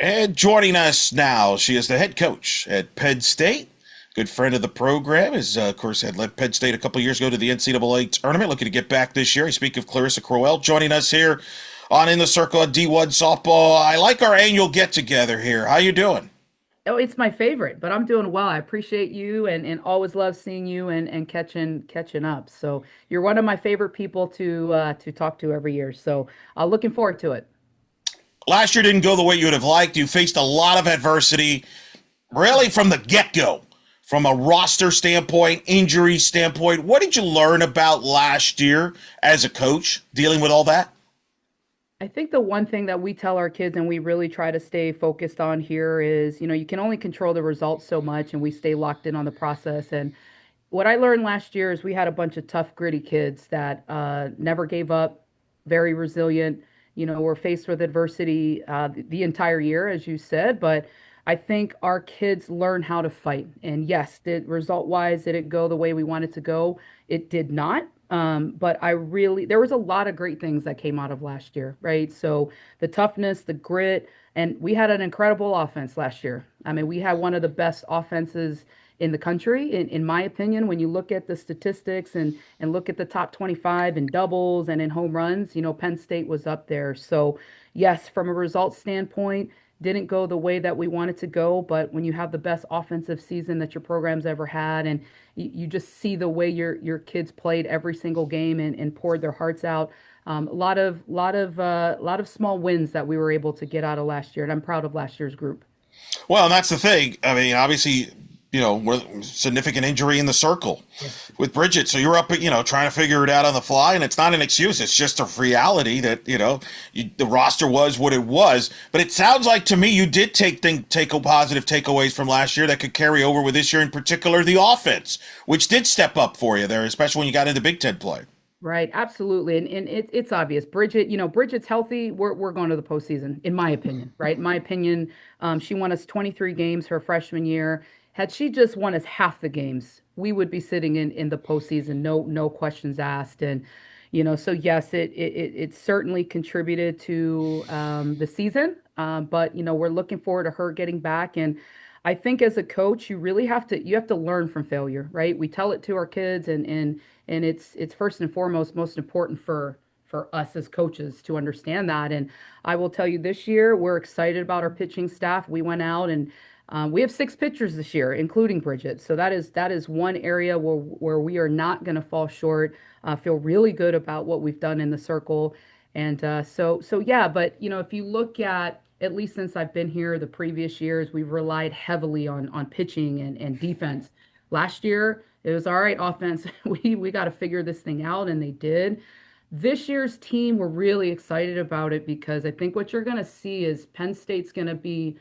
And joining us now, she is the head coach at Penn State. Good friend of the program. Is of course had led Penn State a couple years ago to the NCAA tournament. Looking to get back this year. I speak of Clarisa Crowell joining us here on In the Circle at D1 Softball. I like our annual get together here. How you doing? Oh, it's my favorite, but I'm doing well. I appreciate you and always love seeing you and catching up. So you're one of my favorite people to talk to every year. So looking forward to it. Last year didn't go the way you would have liked. You faced a lot of adversity, really from the get go. From a roster standpoint, injury standpoint, what did you learn about last year as a coach dealing with all that? I think the one thing that we tell our kids and we really try to stay focused on here is, you can only control the results so much and we stay locked in on the process. And what I learned last year is we had a bunch of tough, gritty kids that never gave up, very resilient. Were faced with adversity the entire year, as you said, but I think our kids learn how to fight. And yes, did result wise, did it go the way we wanted to go? It did not. But there was a lot of great things that came out of last year, right? So the toughness, the grit, and we had an incredible offense last year. I mean, we had one of the best offenses in the country, in my opinion. When you look at the statistics and look at the top 25 in doubles and in home runs, Penn State was up there. So yes, from a results standpoint, didn't go the way that we wanted to go, but when you have the best offensive season that your program's ever had, and you just see the way your kids played every single game and poured their hearts out, a lot of small wins that we were able to get out of last year, and I'm proud of last year's group. Well, and that's the thing. I mean, obviously, significant injury in the circle Yes. with Bridget. So you're up, trying to figure it out on the fly, and it's not an excuse. It's just a reality that the roster was what it was. But it sounds like to me you did take positive takeaways from last year that could carry over with this year, in particular the offense, which did step up for you there, especially when you got into Big Ten play. Right, absolutely, and it's obvious. Bridget, Bridget's healthy. We're going to the postseason, in my opinion. Right, in my opinion, she won us 23 games her freshman year. Had she just won us half the games, we would be sitting in the postseason, no questions asked. And so yes, it certainly contributed to the season. But we're looking forward to her getting back. And I think as a coach, you have to learn from failure, right? We tell it to our kids, and it's first and foremost most important for us as coaches to understand that. And I will tell you, this year we're excited about our pitching staff. We went out and we have six pitchers this year, including Bridget. So that is one area where we are not going to fall short. Feel really good about what we've done in the circle, and so yeah. But if you look at least since I've been here, the previous years we've relied heavily on pitching and defense. Last year it was all right, offense. We got to figure this thing out, and they did. This year's team, we're really excited about it because I think what you're going to see is Penn State's going to be,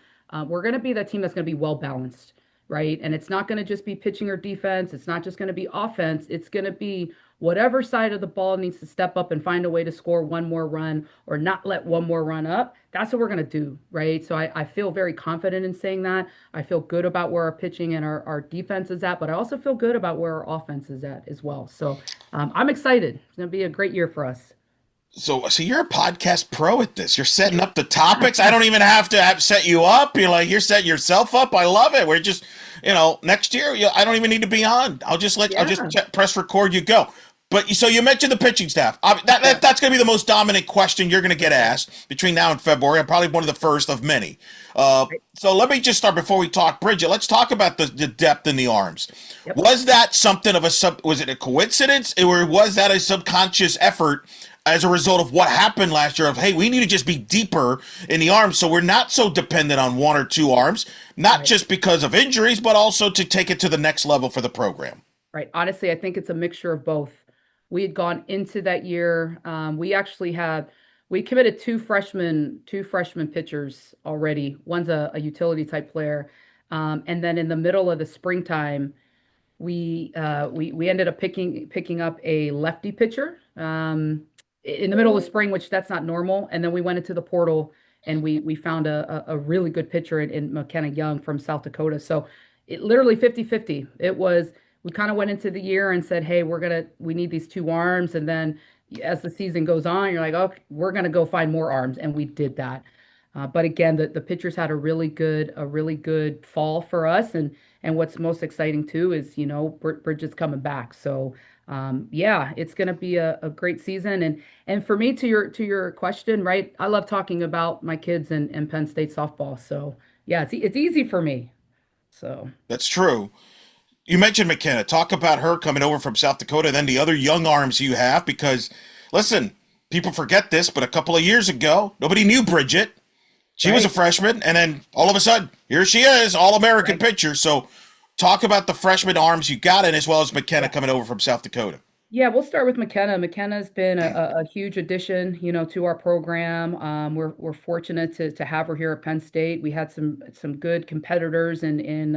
we're going to be that team that's going to be well balanced, right? And it's not going to just be pitching or defense. It's not just going to be offense. It's going to be whatever side of the ball needs to step up and find a way to score one more run or not let one more run up. That's what we're going to do, right? So I feel very confident in saying that. I feel good about where our pitching and our defense is at, but I also feel good about where our offense is at as well. So I'm excited. It's going to be a great year for us. So you're a podcast pro at this. You're setting up the topics. I don't even have set you up. You're setting yourself up. I love it. We're just, next year, I don't even need to be on. I'll just Yeah. press record. You go. But so you mentioned the pitching staff. Yeah. That's going to be the most dominant question you're going to get asked between now and February, and probably one of the first of many. Right. So let me just start before we talk, Bridget. Let's talk about the depth in the arms. Yep. Was that something of was it a coincidence, or was that a subconscious effort as a result of what happened last year? Of hey, we need to just be deeper in the arms, so we're not so dependent on one or two arms, not Right. just because of injuries, but also to take it to the next level for the program. Right. Honestly, I think it's a mixture of both. We had gone into that year. We committed two freshman pitchers already. One's a utility type player. And then in the middle of the springtime, we ended up picking up a lefty pitcher in the middle of spring, which that's not normal. And then we went into the portal and we found a really good pitcher in McKenna Young from South Dakota. So it literally 50-50. It was we kind of went into the year and said, hey, we need these two arms. And then as the season goes on, you're like, okay, we're gonna go find more arms. And we did that. But again, the pitchers had a really good fall for us, and what's most exciting too is Bridget's coming back. So yeah, it's going to be a great season. And for me, to your question, right? I love talking about my kids and Penn State softball. So yeah, it's easy for me. So. That's true. You mentioned McKenna. Talk about her coming over from South Dakota, and then the other young arms you have. Because listen, people forget this, but a couple of years ago, nobody knew Bridget. She was a Right. freshman, and then all of a sudden, here she is, All American Right. pitcher. So, talk about the freshman arms you got, and as well as McKenna Yeah. coming over from South Dakota. Yeah, we'll start with McKenna. McKenna's been a huge addition, to our program. We're fortunate to have her here at Penn State. We had some good competitors during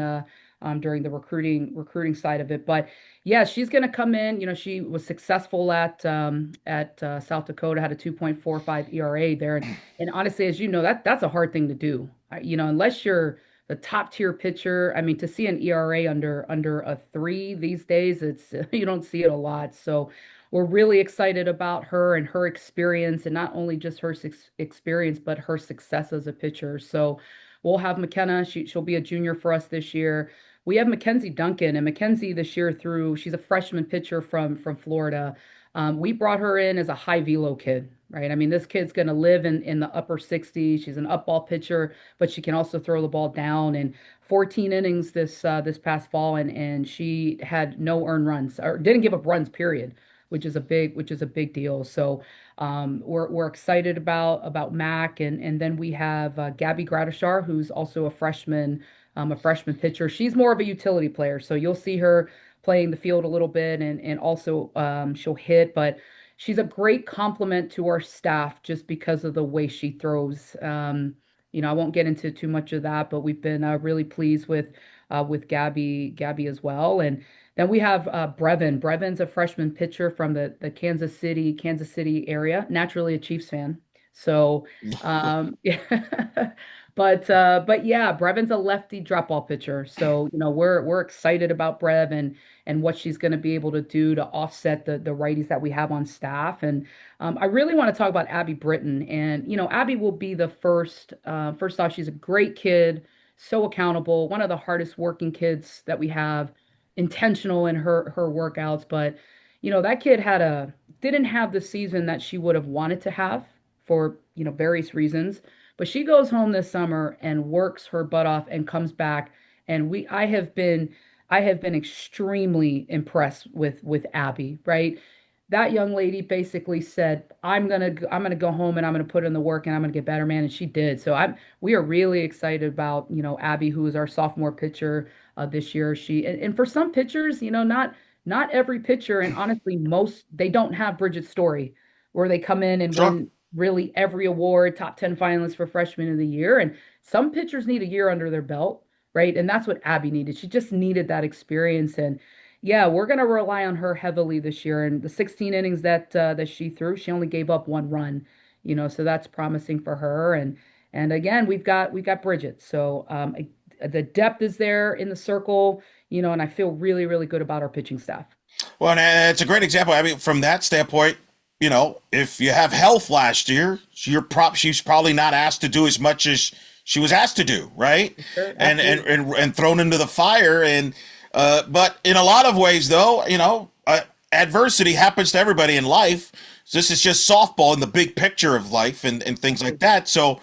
the recruiting side of it. But yeah, she's going to come in. She was successful at South Dakota, had a 2.45 ERA there, and honestly, as you know, that's a hard thing to do. Unless you're the top tier pitcher. I mean, to see an ERA under a 3 these days, it's you don't see it a lot. So we're really excited about her and her experience, and not only just her experience, but her success as a pitcher. So we'll have McKenna. She'll be a junior for us this year. We have Mackenzie Duncan, and Mackenzie this year she's a freshman pitcher from Florida. We brought her in as a high velo kid, right? I mean, this kid's going to live in the upper 60s. She's an up ball pitcher, but she can also throw the ball down. And 14 innings this past fall, and she had no earned runs or didn't give up runs, period, which is a big deal. So we're excited about Mac, and then we have Gabby Gradishar, who's also a freshman pitcher. She's more of a utility player, so you'll see her playing the field a little bit, and also she'll hit, but she's a great complement to our staff just because of the way she throws. I won't get into too much of that, but we've been really pleased with Gabby as well. And then we have Brevin. Brevin's a freshman pitcher from the Kansas City area, naturally a Chiefs fan. So, yeah. But yeah, Brevin's a lefty drop ball pitcher. So, we're excited about Brev and what she's going to be able to do to offset the righties that we have on staff. And I really want to talk about Abby Britton. And, Abby will be the first off, she's a great kid, so accountable, one of the hardest working kids that we have, intentional in her workouts. But, that kid didn't have the season that she would have wanted to have for, various reasons. But she goes home this summer and works her butt off and comes back. And I have been extremely impressed with Abby, right? That young lady basically said, I'm gonna go home and I'm gonna put in the work and I'm gonna get better, man. And she did. So we are really excited about, Abby, who is our sophomore pitcher this year. And for some pitchers, not every pitcher, and honestly, most they don't have Bridget's story where they come in and Sure. win really every award, top 10 finalists for freshman of the year. And some pitchers need a year under their belt, right? And that's what Abby needed. She just needed that experience. And yeah, we're going to rely on her heavily this year. And the 16 innings that she threw, she only gave up 1 run, so that's promising for her. And again, we've got Bridget. So the depth is there in the circle, and I feel really, really good about our pitching staff. Well, and it's a great example. I mean, from that standpoint, if you have health last year, she's probably not asked to do as much as she was asked to do, right? Sure, And thrown into the fire. And but in a lot of ways, though, adversity happens to everybody in life. So this is just softball in the big picture of life and things like that. So,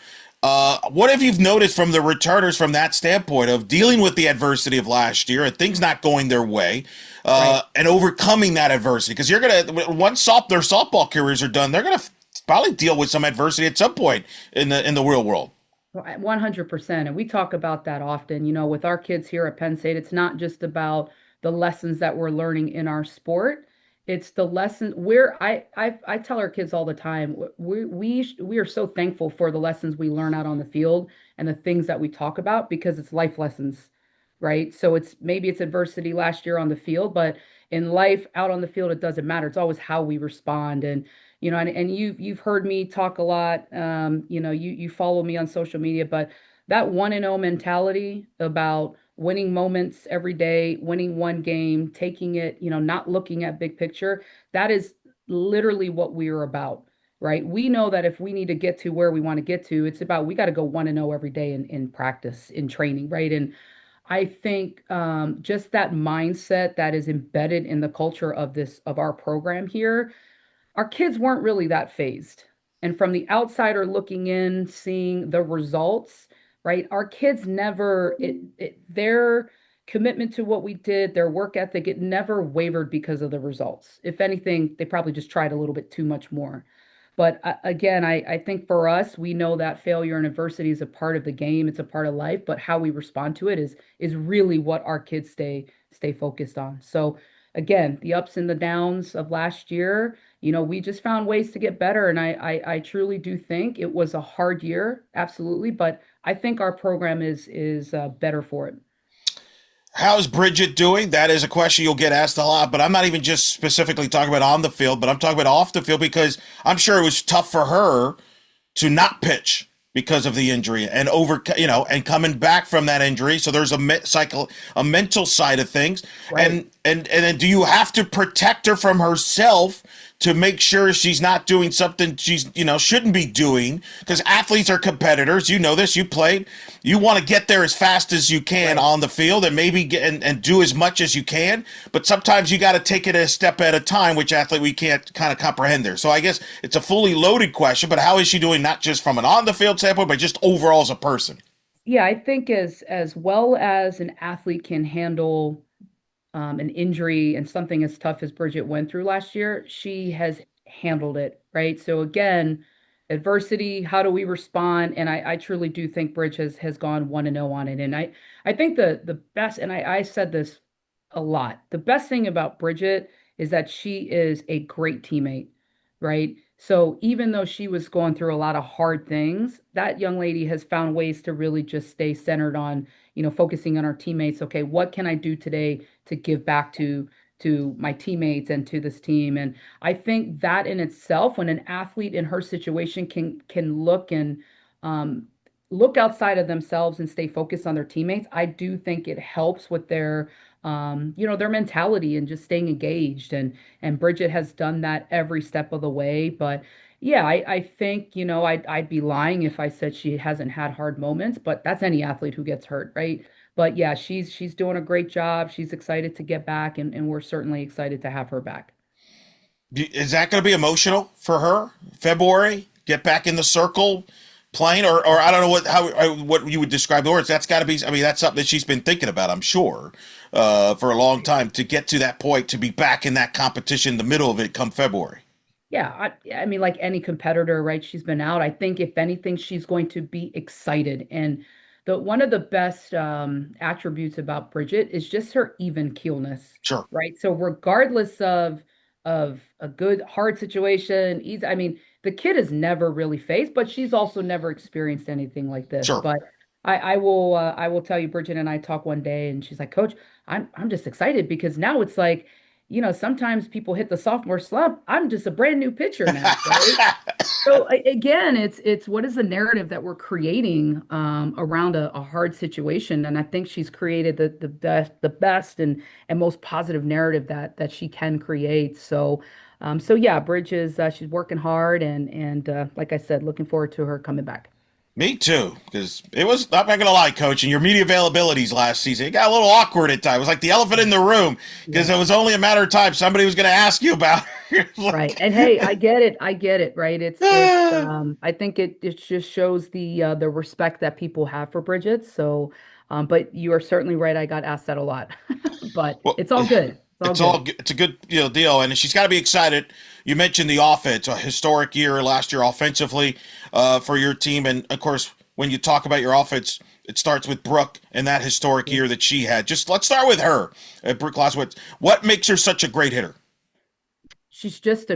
what have you noticed from the returners from that standpoint of dealing with the adversity of last year and things not going their way, right. and overcoming that adversity? Because you're gonna once their softball careers are done, they're gonna probably deal with some adversity at some point in the real world. 100%. And we talk about that often, with our kids here at Penn State. It's not just about the lessons that we're learning in our sport. It's the lesson where I tell our kids all the time, we are so thankful for the lessons we learn out on the field and the things that we talk about because it's life lessons, right? So maybe it's adversity last year on the field, but in life out on the field, it doesn't matter. It's always how we respond. And you've heard me talk a lot. You follow me on social media, but that 1-0 mentality about winning moments every day, winning one game, taking it, not looking at big picture, that is literally what we are about. right? We know that if we need to get to where we want to get to, it's about we got to go 1-0 every day in practice, in training, right? And I think just that mindset that is embedded in the culture of our program here, our kids weren't really that phased. And from the outsider looking in, seeing the results, right? Our kids never, their commitment to what we did, their work ethic, it never wavered because of the results. If anything, they probably just tried a little bit too much more. But again, I think for us, we know that failure and adversity is a part of the game. It's a part of life, but how we respond to it is really what our kids stay focused on. So again, the ups and the downs of last year, we just found ways to get better. And I truly do think it was a hard year, absolutely, but I think our program is better for it. How's Bridget doing? That is a question you'll get asked a lot, but I'm not even just specifically talking about on the field, but I'm talking about off the field because I'm sure it was tough for her to not pitch because of the injury and and coming back from that injury. So there's a mental side of things. Right. And then do you have to protect her from herself to make sure she's not doing something she's, shouldn't be doing? Because athletes are competitors. You know this. You played. You want to get there as fast as you can Right. on the field and maybe and do as much as you can. But sometimes you got to take it a step at a time, which athlete we can't kind of comprehend there. So I guess it's a fully loaded question, but how is she doing not just from an on the field standpoint, but just overall as a person? Yeah, I think as well as an athlete can handle an injury and something as tough as Bridget went through last year, she has handled it, right? So again, adversity, how do we respond? And I truly do think Bridge has gone 1-0 on it. And I think the best, and I said this a lot, the best thing about Bridget is that she is a great teammate, right? So even though she was going through a lot of hard things, that young lady has found ways to really just stay centered on, focusing on our teammates. Okay, what can I do today to give back to my teammates and to this team? And I think that in itself, when an athlete in her situation can look and um, look outside of themselves and stay focused on their teammates, I do think it helps with their mentality and just staying engaged. And Bridget has done that every step of the way. But yeah, I think, I'd be lying if I said she hasn't had hard moments, but that's any athlete who gets hurt, right? But yeah, she's doing a great job. She's excited to get back, and we're certainly excited to have her back. Is that going to be emotional for her? February, get back in the circle, playing, or I don't know what you would describe the words. That's got to be. I mean, that's something that she's been thinking about. I'm sure for a long time to get to that point to be back in that competition, the middle of it, come February. Yeah, I mean, like any competitor, right? She's been out. I think if anything, she's going to be excited. And the one of the best attributes about Bridget is just her even keelness, Sure, right? So regardless of a good hard situation, easy, I mean, the kid has never really faced, but she's also never experienced anything like this. sure. But I will tell you, Bridget and I talk one day, and she's like, Coach, I'm just excited because now it's like sometimes people hit the sophomore slump. I'm just a brand new pitcher now, right? So again, it's what is the narrative that we're creating around a hard situation, and I think she's created the best and most positive narrative that she can create. So yeah, Bridge is she's working hard and like I said, looking forward to her coming back. Me too, because it was, I'm not going to lie, Coach, and your media availabilities last season, it got a little awkward at times. It was like the elephant in the room, because Yeah. it was only a matter of time somebody was going to ask you about it. Right. Like, And hey, I get it. I get it, right? It's I think it just shows the respect that people have for Bridget. So but you are certainly right. I got asked that a lot. But well, it's all good. It's all good. it's a good deal, and she's got to be excited. You mentioned the offense, a historic year last year offensively for your team, and of course, when you talk about your offense, it starts with Brooke and that historic year that she had. Just let's start with her, Brooke Clausewitz. What makes her such a great hitter? She's just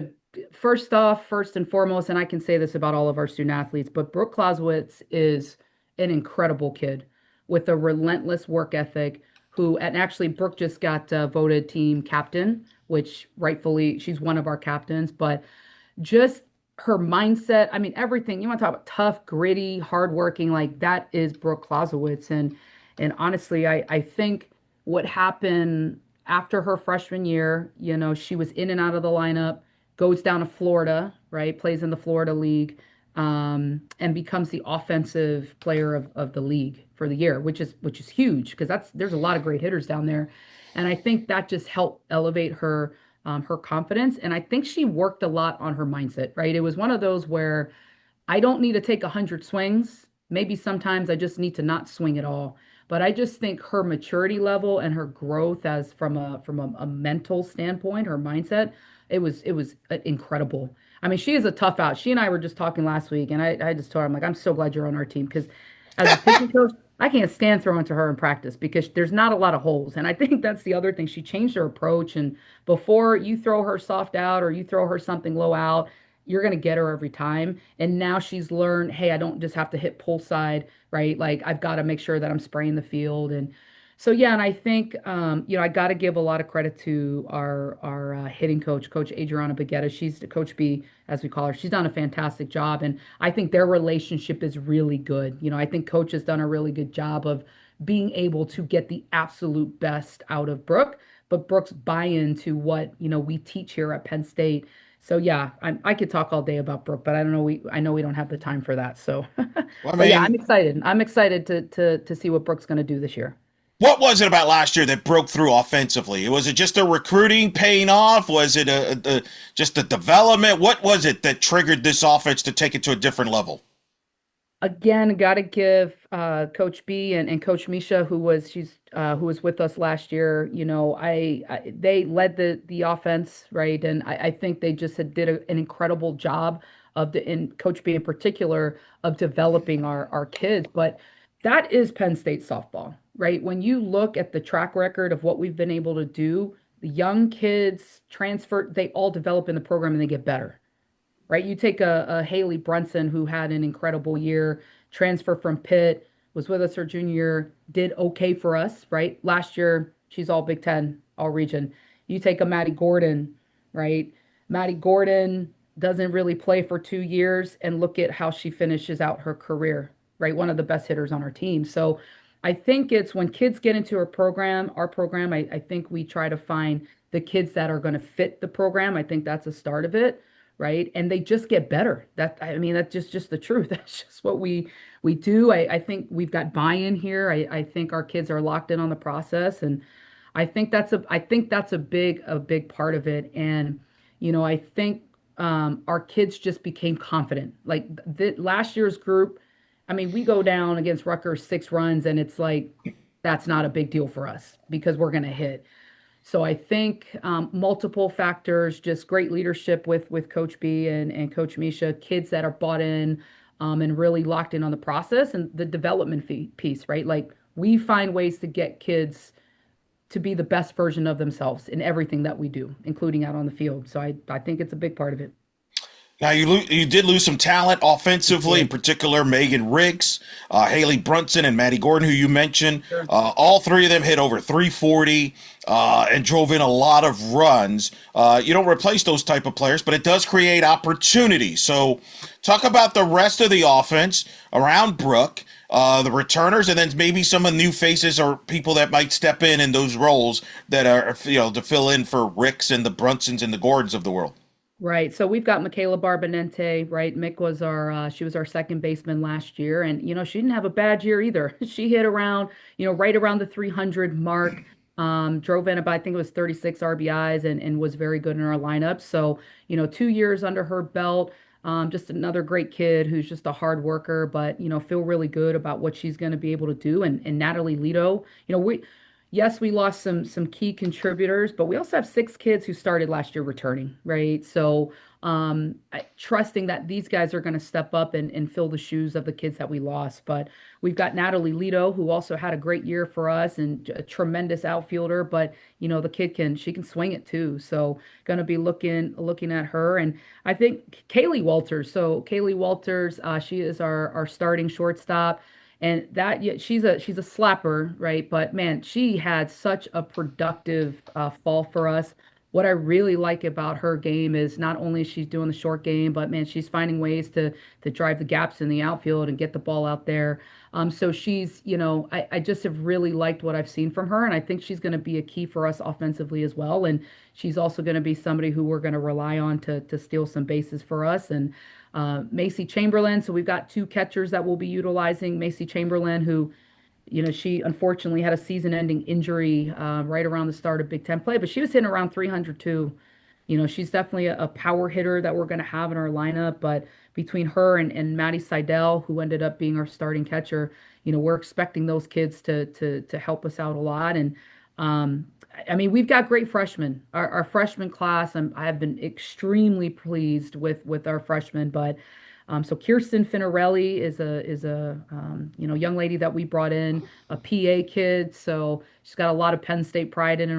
first and foremost, and I can say this about all of our student athletes, but Brooke Clausewitz is an incredible kid with a relentless work ethic and actually Brooke just got voted team captain, which rightfully she's one of our captains, but just her mindset. I mean, everything you want to talk about tough, gritty, hardworking, like that is Brooke Clausewitz. And honestly, I think what happened after her freshman year, she was in and out of the lineup, goes down to Florida, right? Plays in the Florida League, and becomes the offensive player of the league for the year, which is huge because there's a lot of great hitters down there, and I think that just helped elevate her confidence, and I think she worked a lot on her mindset, right? It was one of those where I don't need to take 100 swings. Maybe sometimes I just need to not swing at all. But I just think her maturity level and her growth as from a mental standpoint, her mindset, it was incredible. I mean, she is a tough out. She and I were just talking last week, and I just told her, I'm like, I'm so glad you're on our team because as a pitching coach, I can't stand throwing to her in practice because there's not a lot of holes. And I think that's the other thing. She changed her approach. And before you throw her soft out or you throw her something low out, you're going to get her every time. And now she's learned, hey, I don't just have to hit pull side, right? Like I've got to make sure that I'm spraying the field. And so, yeah, and I think, I got to give a lot of credit to our hitting coach, Coach Adriana Baguetta. She's the Coach B, as we call her. She's done a fantastic job. And I think their relationship is really good. I think Coach has done a really good job of being able to get the absolute best out of Brooke, but Brooke's buy into what, we teach here at Penn State. So yeah, I could talk all day about Brooke, but I don't know. I know we don't have the time for that. So, Well, I but yeah, I'm mean, excited. I'm excited to see what Brooke's going to do this year. what was it about last year that broke through offensively? Was it just the recruiting paying off? Was it just the development? What was it that triggered this offense to take it to a different level? Again, got to give Coach B and Coach Misha, who was with us last year. They led the offense, right, and I think they just did an incredible job in Coach B in particular of developing our kids. But that is Penn State softball, right? When you look at the track record of what we've been able to do, the young kids transfer, they all develop in the program and they get better, right? You take a Haley Brunson who had an incredible year, transfer from Pitt, was with us her junior year, did okay for us, right? Last year, she's all Big Ten, all region. You take a Maddie Gordon, right? Maddie Gordon doesn't really play for 2 years, and look at how she finishes out her career, right? One of the best hitters on our team. So I think it's when kids get into our program, I think we try to find the kids that are going to fit the program. I think that's a start of it, right? And they just get better. I mean, that's just the truth. That's just what we do. I think we've got buy-in here. I think our kids are locked in on the process, and I think that's a big part of it. And I think our kids just became confident. Like last year's group, I mean, we go down against Rutgers 6 runs, and it's like that's not a big deal for us because we're going to hit. So I think multiple factors, just great leadership with Coach B and Coach Misha, kids that are bought in and really locked in on the process and the development piece, right? Like we find ways to get kids to be the best version of themselves in everything that we do, including out on the field. So I think it's a big part of it. Now you did lose some talent We offensively, in did. particular Megan Riggs, Haley Brunson, and Maddie Gordon, who you mentioned. Sure. All three of them hit over 340 and drove in a lot of runs. You don't replace those type of players, but it does create opportunity. So, talk about the rest of the offense around Brooke, the returners, and then maybe some of the new faces or people that might step in those roles that are to fill in for Ricks and the Brunsons and the Gordons of the world. Right. So we've got Michaela Barbonente, right? Mick was she was our second baseman last year. And, she didn't have a bad year either. She hit around, right around the 300 mark, drove in about, I think it was 36 RBIs and was very good in our lineup. So, 2 years under her belt. Just another great kid who's just a hard worker, but, feel really good about what she's going to be able to do. And Natalie Lido, yes, we lost some key contributors, but we also have 6 kids who started last year returning, right? So trusting that these guys are going to step up and fill the shoes of the kids that we lost. But we've got Natalie Lido, who also had a great year for us and a tremendous outfielder, but the kid she can swing it too. So going to be looking at her. And I think Kaylee Walters. So Kaylee Walters, she is our starting shortstop. And that, yeah, she's a slapper, right? But man, she had such a productive fall for us. what I really like about her game is not only she's doing the short game, but man, she's finding ways to drive the gaps in the outfield and get the ball out there. So she's, I just have really liked what I've seen from her, and I think she's going to be a key for us offensively as well. And she's also going to be somebody who we're going to rely on to steal some bases for us. And Macy Chamberlain, so we've got two catchers that we'll be utilizing. Macy Chamberlain, who she unfortunately had a season-ending injury right around the start of Big Ten play, but she was hitting around 300 too. She's definitely a power hitter that we're going to have in our lineup. But between her and Maddie Seidel, who ended up being our starting catcher, we're expecting those kids to help us out a lot. And I mean, we've got great freshmen. Our freshman class, I have been extremely pleased with our freshmen. But so Kirsten Finarelli is a young lady that we brought in, a PA kid. So she's got a lot of Penn State pride in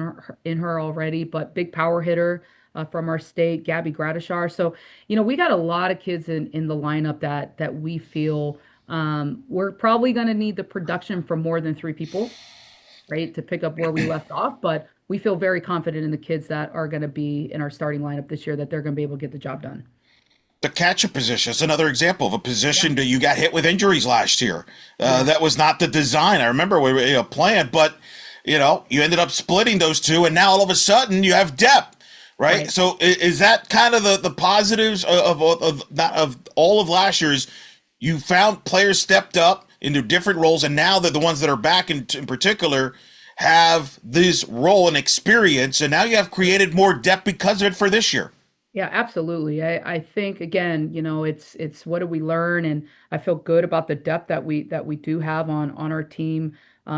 her already, but big power hitter from our state, Gabby Gratishar. So we got a lot of kids in the lineup that we feel we're probably going to need the production from more than three people, right, to pick up where we left off. But we feel very confident in the kids that are going to be in our starting lineup this year that they're going to be able to get the job done. The catcher position is another example of a Yeah, position that you got hit with injuries last year. yeah, That was not the design. I remember we were planned, but you ended up splitting those two, and now all of a sudden you have depth, right? right. So is that kind of the positives of all of last year's? You found players stepped up into different roles, and now that the ones that are back in particular have this role and experience, and now you have created more depth because of it for this year. Yeah, absolutely. I think again, it's what do we learn, and I feel good about the depth that we do have on our team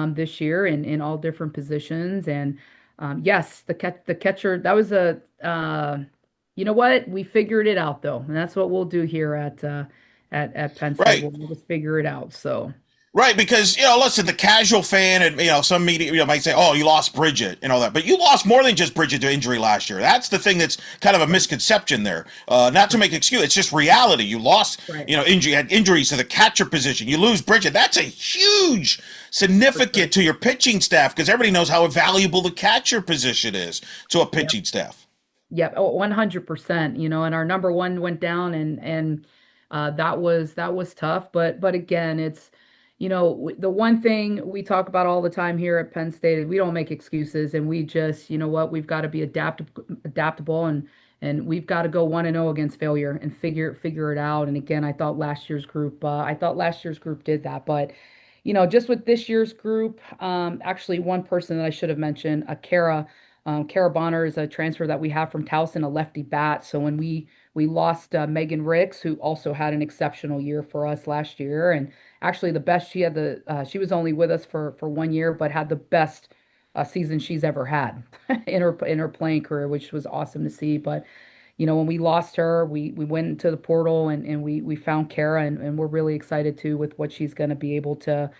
this year in all different positions. And yes, the catcher that was a you know what, we figured it out though, and that's what we'll do here at Penn State. Right. We'll just figure it out. So Right, because listen, the casual fan and some media might say, "Oh, you lost Bridget" and all that, but you lost more than just Bridget to injury last year. That's the thing that's kind of a misconception there. Not to make excuse, it's just reality. You lost, right, injury had injuries to the catcher position. You lose Bridget. That's a huge for sure. significant to your pitching staff because everybody knows how valuable the catcher position is to a Yep. pitching staff. Yep. Oh, 100%. And our number one went down, and that was tough. But again, it's the one thing we talk about all the time here at Penn State is we don't make excuses, and we just, what, we've got to be adaptable, and we've got to go 1-0 against failure and figure it out. And again, I thought last year's group did that. But just with this year's group, actually one person that I should have mentioned, Kara Bonner is a transfer that we have from Towson, a lefty bat. So when we lost Megan Ricks, who also had an exceptional year for us last year, and actually the best she was only with us for 1 year, but had the best season she's ever had in her playing career, which was awesome to see. But when we lost her, we went into the portal, and we found Kara, and we're really excited too with what she's going to be able to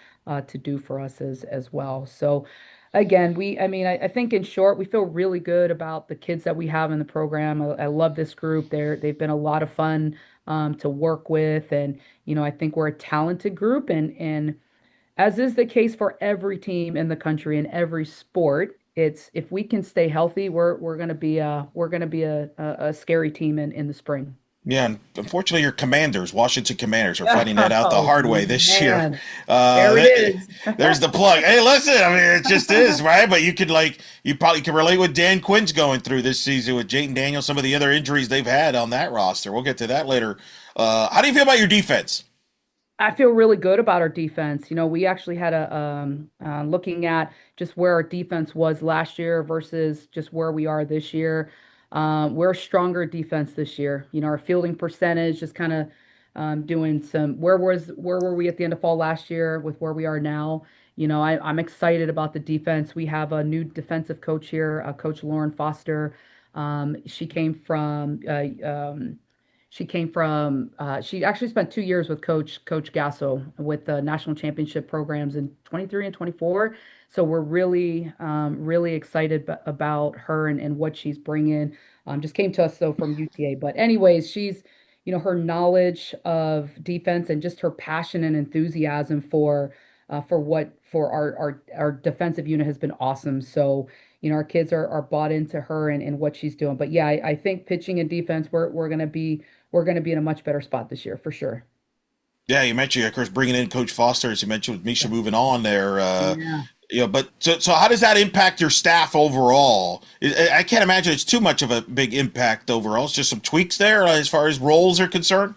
do for us as well. So again, I mean, I think in short, we feel really good about the kids that we have in the program. I love this group. They've been a lot of fun to work with, and I think we're a talented group, and as is the case for every team in the country in every sport, it's if we can stay healthy, we're gonna be a scary team in the spring. Yeah, and unfortunately, your Commanders, Washington Commanders, are finding that out the Oh hard way this year. man, there it is. There's the plug. Hey, listen, I mean, it just is, right? But you probably can relate what Dan Quinn's going through this season with Jayden Daniels, some of the other injuries they've had on that roster. We'll get to that later. How do you feel about your defense? I feel really good about our defense. We actually had looking at just where our defense was last year versus just where we are this year. We're a stronger defense this year. Our fielding percentage just kind of doing some. Where were we at the end of fall last year with where we are now? I'm excited about the defense. We have a new defensive coach here, Coach Lauren Foster. She came from she actually spent 2 years with Coach Gasso with the national championship programs in 23 and 24. So we're really excited about her and what she's bringing. Just came to us though from UTA, but anyways, she's her knowledge of defense and just her passion and enthusiasm for for our defensive unit has been awesome. So, our kids are bought into her and what she's doing. But yeah, I think pitching and defense, we're gonna be in a much better spot this year for sure. Yeah, you mentioned, of course, bringing in Coach Foster, as you mentioned with Misha Yeah. moving on there. Yeah. But so how does that impact your staff overall? I can't imagine it's too much of a big impact overall. It's just some tweaks there as far as roles are concerned.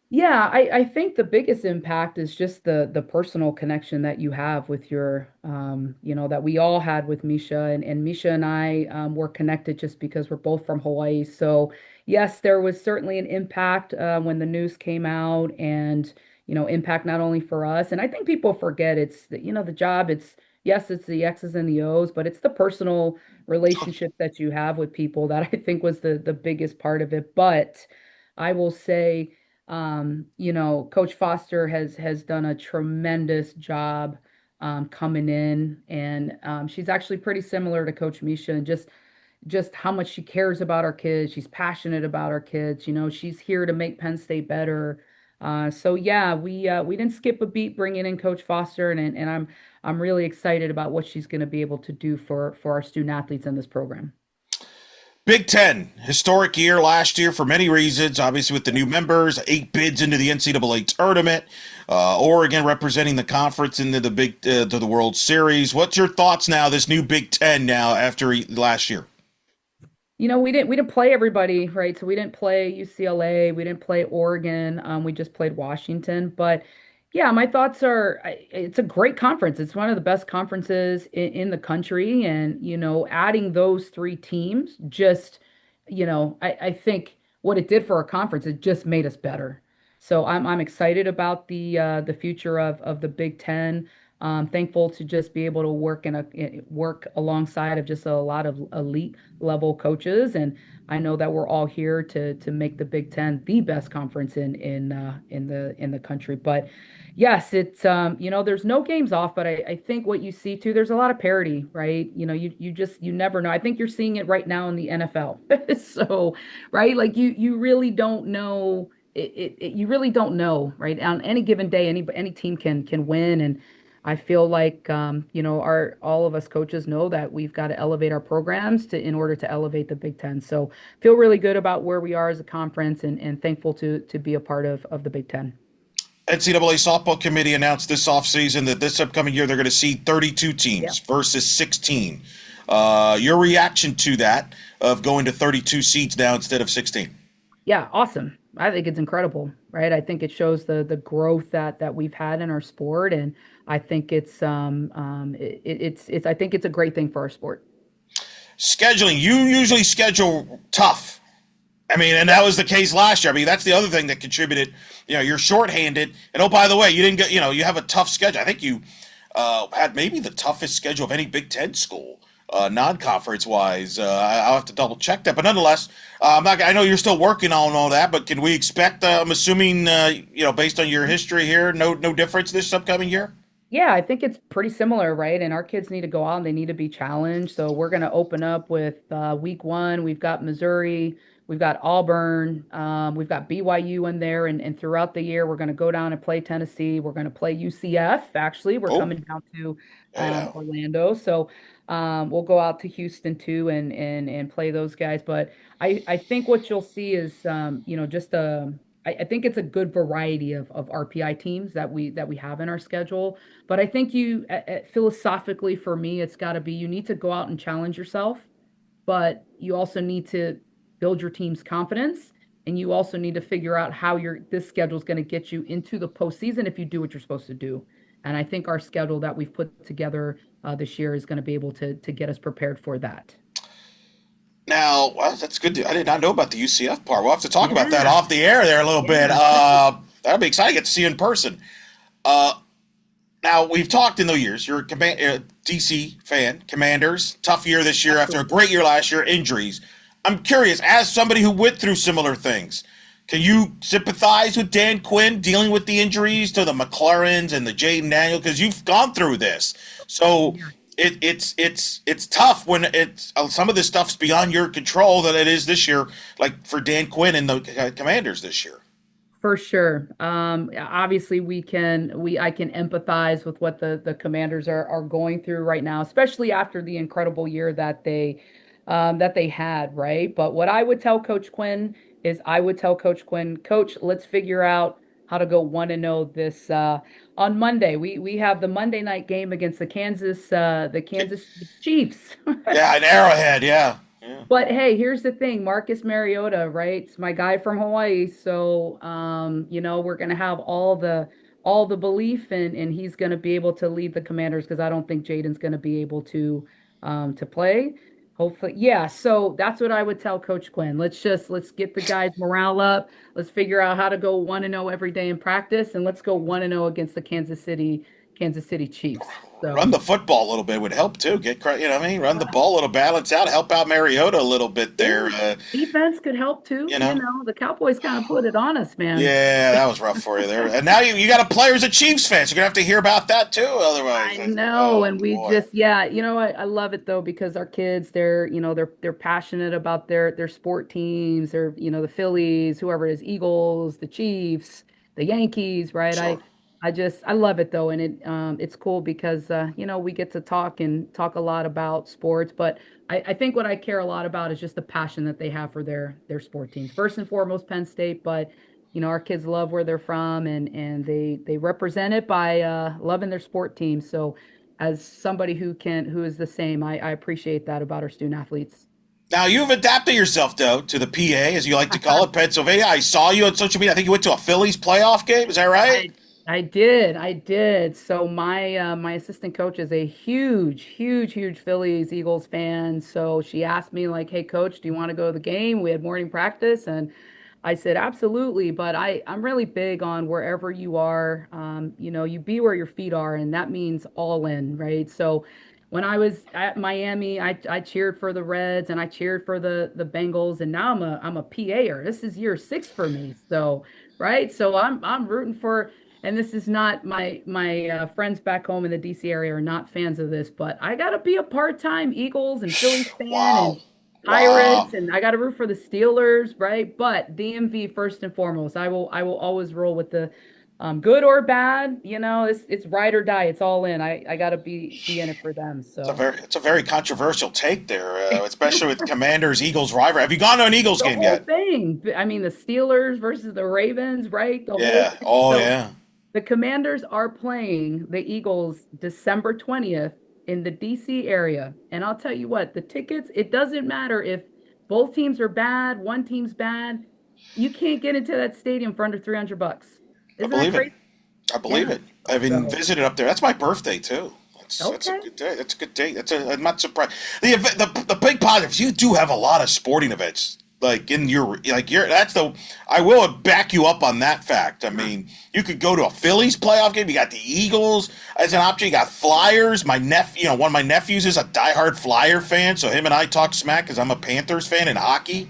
Yeah, I think the biggest impact is just the personal connection that you have with that we all had with Misha, and Misha and I were connected just because we're both from Hawaii. So yes, there was certainly an impact when the news came out, and impact not only for us. And I think people forget the job. It's the X's and the O's, but it's the personal relationship that you have with people that I think was the biggest part of it. But I will say. Coach Foster has done a tremendous job coming in, and she's actually pretty similar to Coach Misha, and just how much she cares about our kids. She's passionate about our kids. She's here to make Penn State better. So yeah, we didn't skip a beat bringing in Coach Foster, and I'm really excited about what she's going to be able to do for our student athletes in this program. Big Ten, historic year last year for many reasons. Obviously, with the new members, 8 bids into the NCAA tournament. Oregon representing the conference into to the World Series. What's your thoughts now? This new Big Ten now after last year. We didn't play everybody, right? So we didn't play UCLA, we didn't play Oregon, we just played Washington. But yeah, my thoughts are it's a great conference. It's one of the best conferences in the country. And, adding those three teams just, I think what it did for our conference, it just made us better. So I'm excited about the future of the Big Ten. Thankful to just be able to work alongside of just a lot of elite level coaches, and I know that we're all here to make the Big Ten the best conference in the country. But yes, there's no games off, but I think what you see too, there's a lot of parity, right? You never know. I think you're seeing it right now in the NFL. So, right, like you really don't know. You really don't know, right? On any given day, any team can win, and I feel like our all of us coaches know that we've got to elevate our programs in order to elevate the Big Ten. So feel really good about where we are as a conference, and thankful to be a part of the Big Ten. NCAA softball committee announced this offseason that this upcoming year they're going to seed 32 Yeah. teams versus 16. Your reaction to that of going to 32 seeds now instead of 16? Yeah, awesome. I think it's incredible, right? I think it shows the growth that we've had in our sport, and I think it's I think it's a great thing for our sport. Scheduling, you usually schedule tough. I mean, and Yeah. that was the case last year. I mean, that's the other thing that contributed. You're shorthanded, and oh, by the way, you didn't get. You have a tough schedule. I think you had maybe the toughest schedule of any Big Ten school, non-conference wise. I'll have to double check that, but nonetheless, I'm not. I know you're still working on all that, but can we expect? I'm assuming, based on your history here, no difference this upcoming year. Yeah, I think it's pretty similar, right? And our kids need to go out and they need to be challenged. So we're going to open up with week one. We've got Missouri, we've got Auburn, we've got BYU in there. And throughout the year, we're going to go down and play Tennessee. We're going to play UCF. Actually, we're Oh, coming down to yeah. Orlando. So we'll go out to Houston too and play those guys. But I think what you'll see is, just I think it's a good variety of RPI teams that we have in our schedule. But I think philosophically for me, it's got to be you need to go out and challenge yourself, but you also need to build your team's confidence, and you also need to figure out how this schedule is going to get you into the postseason if you do what you're supposed to do. And I think our schedule that we've put together this year is going to be able to get us prepared for that. Now, well, that's good. I did not know about the UCF part. We'll have to talk about that Yeah, off the air there a little bit. yeah. That'll be exciting to get to see you in person. Uh, Now, we've talked in the years. You're a DC fan, Commanders. Tough year this year after a Absolutely. great year last year, injuries. I'm curious, as somebody who went through similar things, can you sympathize with Dan Quinn dealing with the injuries to the McLarens and the Jaden Daniel? Because you've gone through this. So Yeah. it's tough when it's some of this stuff's beyond your control that it is this year, like for Dan Quinn and the Commanders this year. For sure. Obviously I can empathize with what the Commanders are going through right now, especially after the incredible year that they had, right? But what I would tell Coach Quinn is I would tell Coach Quinn, Coach, let's figure out how to go 1-0 this on Monday. We have the Monday night game against the Kansas Chiefs. Yeah, an Arrowhead. Yeah. Yeah. But hey, here's the thing, Marcus Mariota, right? It's my guy from Hawaii. So we're gonna have all the belief and he's gonna be able to lead the Commanders because I don't think Jaden's gonna be able to play. Hopefully, yeah. So that's what I would tell Coach Quinn. Let's get the guys' morale up. Let's figure out how to go 1-0 every day in practice, and let's go 1-0 against the Kansas City Chiefs. Run So the football a little bit would help too. You know what I mean? Run the ball a little, balance out, help out Mariota a little bit there. yeah, defense could help too. You know, The Cowboys kind of put it on us, man. yeah, that was rough for you there. And now you got a player who's a Chiefs fan. So you're gonna have to hear about that too. Otherwise, I know, oh and we boy, just, yeah, I love it though because our kids, they're passionate about their sport teams. They're, the Phillies, whoever it is, Eagles, the Chiefs, the Yankees, right? sure. I love it though, and it's cool because we get to talk a lot about sports, but I think what I care a lot about is just the passion that they have for their sport teams. First and foremost, Penn State, but our kids love where they're from and they represent it by loving their sport team. So as somebody who is the same, I appreciate that about our student athletes. Now you've adapted yourself though to the PA, as you like to call it, Pennsylvania. I saw you on social media. I think you went to a Phillies playoff game. Is that right? I did. I did. So my assistant coach is a huge Phillies Eagles fan. So she asked me like, "Hey coach, do you want to go to the game?" We had morning practice and I said, "Absolutely." But I'm really big on wherever you are, you be where your feet are, and that means all in, right? So when I was at Miami, I cheered for the Reds and I cheered for the Bengals, and now I'm a PAer. This is year six for me. So right. So I'm rooting for, and this is not my friends back home in the DC area are not fans of this, but I gotta be a part-time Eagles and Phillies fan Wow, and wow. Pirates, and I gotta root for the Steelers, right? But DMV first and foremost. I will always roll with the good or bad, it's ride or die. It's all in. I gotta be in it for them. So It's a very controversial take there, especially with Commanders Eagles rivalry. Have you gone to an Eagles the game whole yet? thing. I mean, the Steelers versus the Ravens, right? The whole Yeah. thing. Oh So yeah. the Commanders are playing the Eagles December 20th in the DC area. And I'll tell you what, the tickets, it doesn't matter if both teams are bad, one team's bad. You can't get into that stadium for under 300 bucks. I Isn't that believe it. crazy? I believe Yeah. it. I've been So, visited up there. That's my birthday too. That's a okay. good day. That's a good day. I'm not surprised. The big positives. You do have a lot of sporting events like in your like your. That's the. I will back you up on that fact. I Yeah. mean, you could go to a Phillies playoff game. You got the Eagles as an option. You got Flyers. My nephew, one of my nephews is a diehard Flyer fan, so him and I talk smack because I'm a Panthers fan in hockey.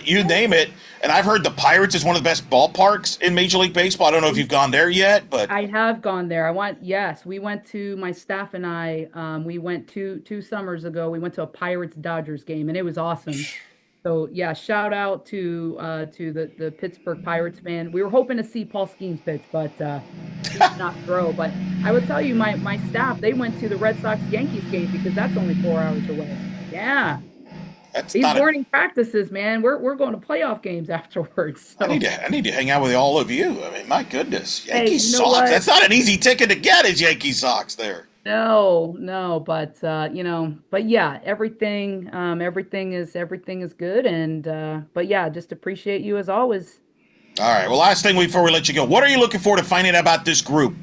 You name it. And I've heard the Pirates is one of the best ballparks in Major League Baseball. I don't know if you've gone there yet, but I have gone there. Yes, we went to my staff and I, we went two summers ago. We went to a Pirates Dodgers game and it was awesome. So yeah, shout out to the Pittsburgh Pirates fan. We were hoping to see Paul Skeens pitch, but he did not throw. But I would tell you, my staff, they went to the Red Sox Yankees game because that's only 4 hours away. Yeah. that's These not a. morning practices, man, we're going to playoff games afterwards. So I need to hang out with all of you. I mean, my goodness, hey, Yankees you know Sox. what? That's not an easy ticket to get. Is Yankees Sox there? No, no, but yeah, everything is good, and but yeah, just appreciate you as always. All right. Well, last thing before we let you go, what are you looking forward to finding out about this group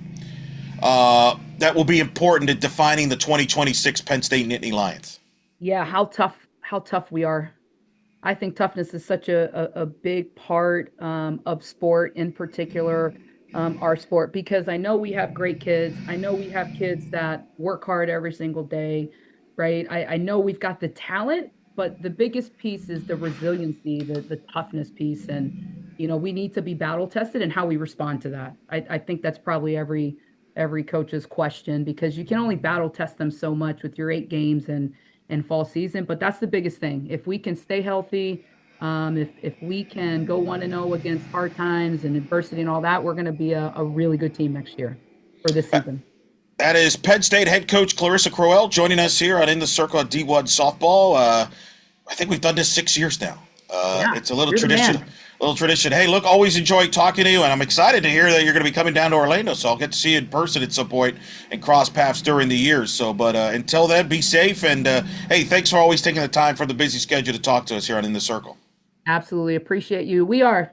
that will be important to defining the 2026 Penn State Nittany Lions? Yeah, how tough we are. I think toughness is such a big part of sport, in particular, our sport, because I know we have great kids. I know we have kids that work hard every single day, right? I know we've got the talent, but the biggest piece is the resiliency, the toughness piece. And, we need to be battle tested and how we respond to that. I think that's probably every coach's question because you can only battle test them so much with your 8 games and fall season. But that's the biggest thing. If we can stay healthy, If we can go 1-0 against hard times and adversity and all that, we're going to be a really good team next year or this season. That is Penn State head coach Clarisa Crowell joining us here on In the Circle at D1 Softball. I think we've done this 6 years now. Yeah, It's a little you're the tradition. man. Little tradition. Hey, look, always enjoy talking to you, and I'm excited to hear that you're going to be coming down to Orlando, so I'll get to see you in person at some point and cross paths during the years. So, but until then, be safe, and hey, thanks for always taking the time from the busy schedule to talk to us here on In the Circle. Absolutely appreciate you. We are.